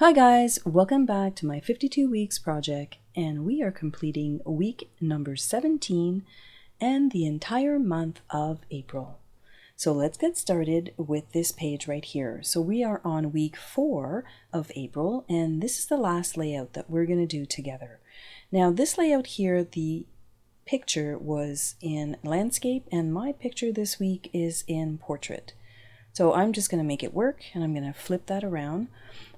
Hi guys, welcome back to my 52 weeks project, and we are completing week number 17 and the entire month of April. So let's get started with this page right here. So we are on week 4 of April, and this is the last layout that we're going to do together. Now this layout here, the picture was in landscape, and my picture this week is in portrait. So I'm just going to make it work, and I'm going to flip that around.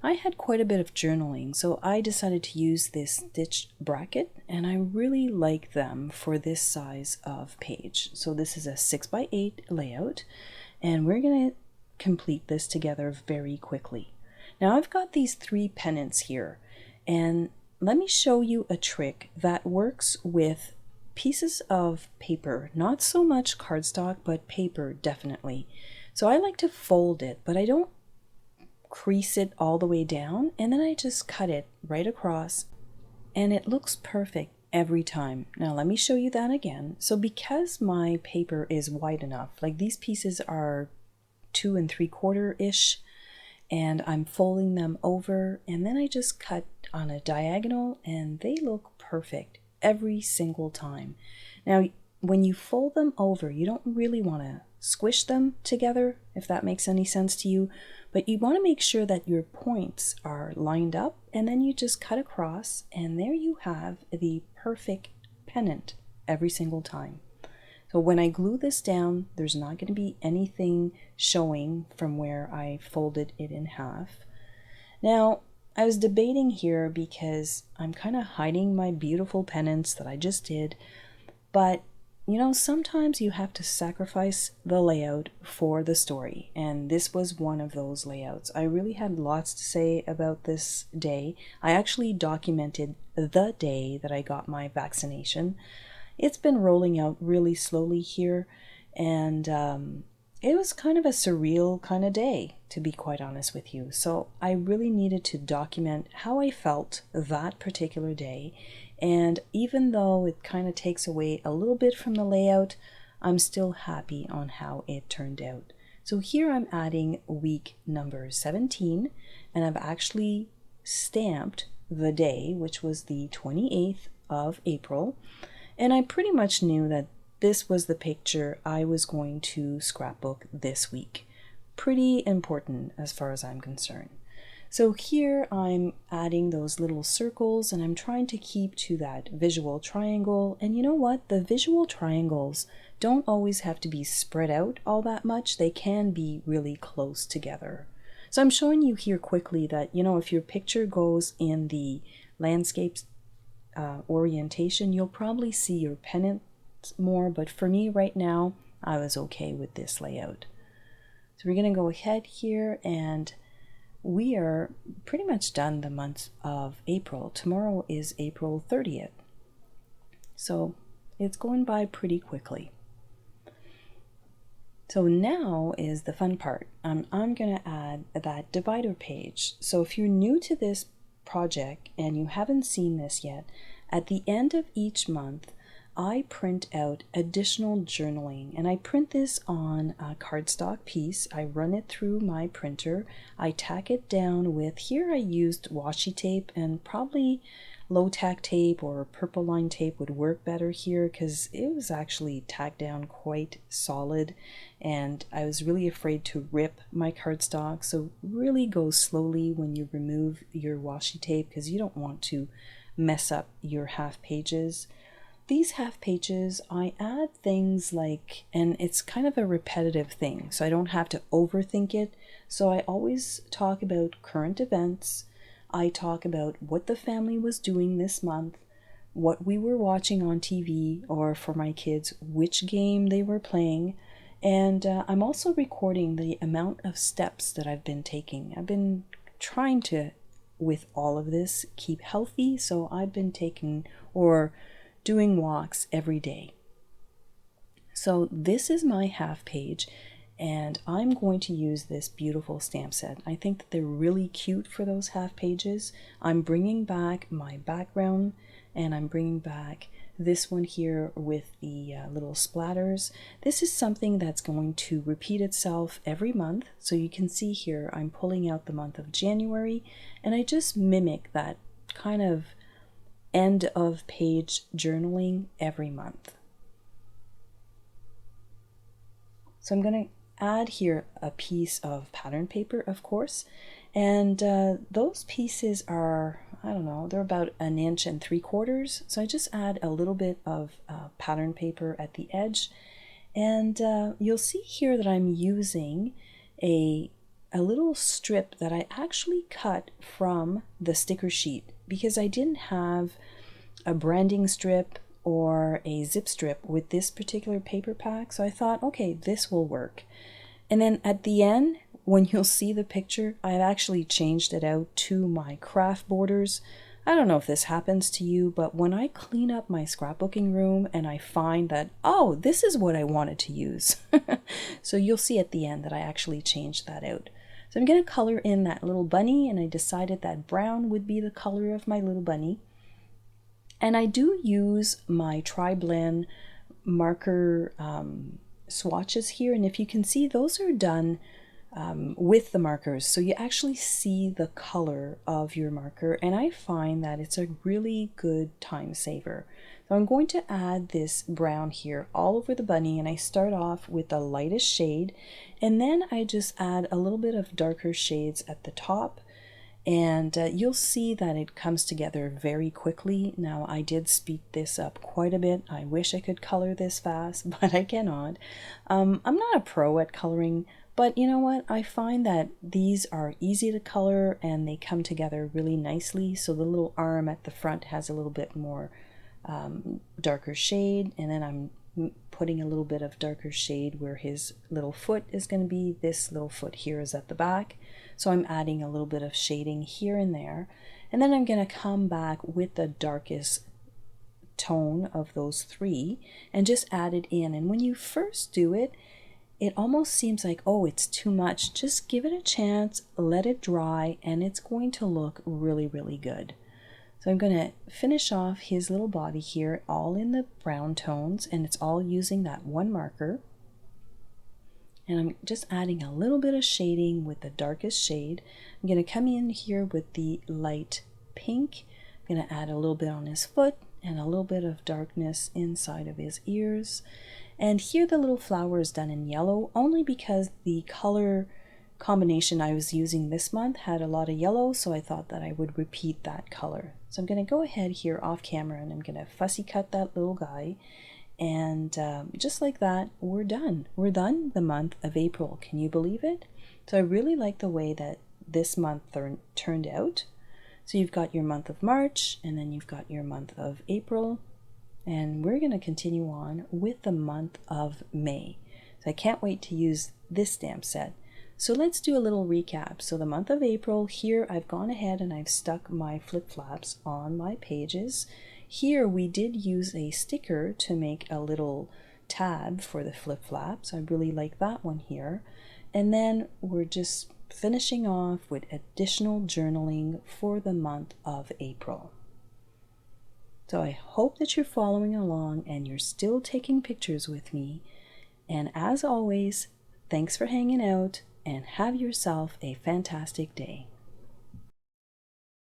I had quite a bit of journaling, so I decided to use this stitched bracket, and I really like them for this size of page. So this is a 6x8 layout, and we're going to complete this together very quickly. Now I've got these 3 pennants here, and let me show you a trick that works with pieces of paper, not so much cardstock, but paper definitely. So I like to fold it, but I don't crease it all the way down, and then I just cut it right across, and it looks perfect every time. Now let me show you that again. So because my paper is wide enough, like these pieces are 2 3/4-ish, and I'm folding them over, and then I just cut on a diagonal, and they look perfect every single time. Now when you fold them over, you don't really want to squish them together, if that makes any sense to you, but you want to make sure that your points are lined up, and then you just cut across, and there you have the perfect pennant every single time. So when I glue this down, there's not going to be anything showing from where I folded it in half. Now I was debating here because I'm kind of hiding my beautiful pennants that I just did, but you know, sometimes you have to sacrifice the layout for the story, and this was one of those layouts. I really had lots to say about this day. I actually documented the day that I got my vaccination. It's been rolling out really slowly here, and it was kind of a surreal kind of day, to be quite honest with you. So I really needed to document how I felt that particular day. And even though it kind of takes away a little bit from the layout, I'm still happy on how it turned out. So here I'm adding week number 17, and I've actually stamped the day, which was the 28th of April. And I pretty much knew that this was the picture I was going to scrapbook this week. Pretty important as far as I'm concerned. So here I'm adding those little circles, and I'm trying to keep to that visual triangle. And you know what? The visual triangles don't always have to be spread out all that much. They can be really close together. So I'm showing you here quickly that, you know, if your picture goes in the landscape orientation, you'll probably see your pennant more. But for me right now, I was okay with this layout. So we're going to go ahead here, and we are pretty much done the month of April. Tomorrow is April 30th. So it's going by pretty quickly. So now is the fun part. I'm going to add that divider page. So if you're new to this project and you haven't seen this yet, at the end of each month, I print out additional journaling, and I print this on a cardstock piece. I run it through my printer. I tack it down with, here I used washi tape, and probably low tack tape or purple line tape would work better here because it was actually tacked down quite solid, and I was really afraid to rip my cardstock. So really go slowly when you remove your washi tape because you don't want to mess up your half pages. These half pages, I add things like, and it's kind of a repetitive thing, so I don't have to overthink it. So I always talk about current events. I talk about what the family was doing this month, what we were watching on TV, or for my kids, which game they were playing. And I'm also recording the amount of steps that I've been taking. I've been trying to, with all of this, keep healthy. So I've been taking or doing walks every day. So this is my half page, and I'm going to use this beautiful stamp set. I think that they're really cute for those half pages. I'm bringing back my background, and I'm bringing back This one here with the little splatters. This is something that's going to repeat itself every month. So you can see here I'm pulling out the month of January, and I just mimic that kind of end of page journaling every month. So I'm going to add here a piece of pattern paper, of course, and those pieces are, I don't know, they're about 1 3/4 inches. So I just add a little bit of pattern paper at the edge, and you'll see here that I'm using a little strip that I actually cut from the sticker sheet because I didn't have a branding strip or a zip strip with this particular paper pack. So I thought, okay, this will work. And then at the end, when you'll see the picture, I've actually changed it out to my craft borders. I don't know if this happens to you, but when I clean up my scrapbooking room and I find that, oh, this is what I wanted to use. So you'll see at the end that I actually changed that out. So I'm going to color in that little bunny, and I decided that brown would be the color of my little bunny. And I do use my Tri-Blend marker swatches here, and if you can see, those are done with the markers, so you actually see the color of your marker, and I find that it's a really good time saver. So I'm going to add this brown here all over the bunny, and I start off with the lightest shade, and then I just add a little bit of darker shades at the top, and you'll see that it comes together very quickly. Now, I did speed this up quite a bit. I wish I could color this fast, but I cannot. I'm not a pro at coloring, but you know what? I find that these are easy to color and they come together really nicely. So the little arm at the front has a little bit more darker shade, and then I'm putting a little bit of darker shade where his little foot is going to be. This little foot here is at the back. So I'm adding a little bit of shading here and there. And then I'm going to come back with the darkest tone of those three and just add it in. And when you first do it, it almost seems like, oh, it's too much. Just give it a chance, let it dry, and it's going to look really, really good. So I'm going to finish off his little body here, all in the brown tones, and it's all using that one marker. And I'm just adding a little bit of shading with the darkest shade. I'm going to come in here with the light pink. I'm going to add a little bit on his foot and a little bit of darkness inside of his ears. And here the little flower is done in yellow, only because the color combination I was using this month had a lot of yellow, so I thought that I would repeat that color. So I'm going to go ahead here off camera and I'm going to fussy cut that little guy. And just like that, we're done. We're done the month of April. Can you believe it? So I really like the way that this month turned out. So you've got your month of March, and then you've got your month of April, and we're going to continue on with the month of May. So I can't wait to use this stamp set. So let's do a little recap. So the month of April, here I've gone ahead and I've stuck my flip-flaps on my pages. Here we did use a sticker to make a little tab for the flip-flaps. I really like that one here. And then we're just finishing off with additional journaling for the month of April. So I hope that you're following along and you're still taking pictures with me. And as always, thanks for hanging out and have yourself a fantastic day.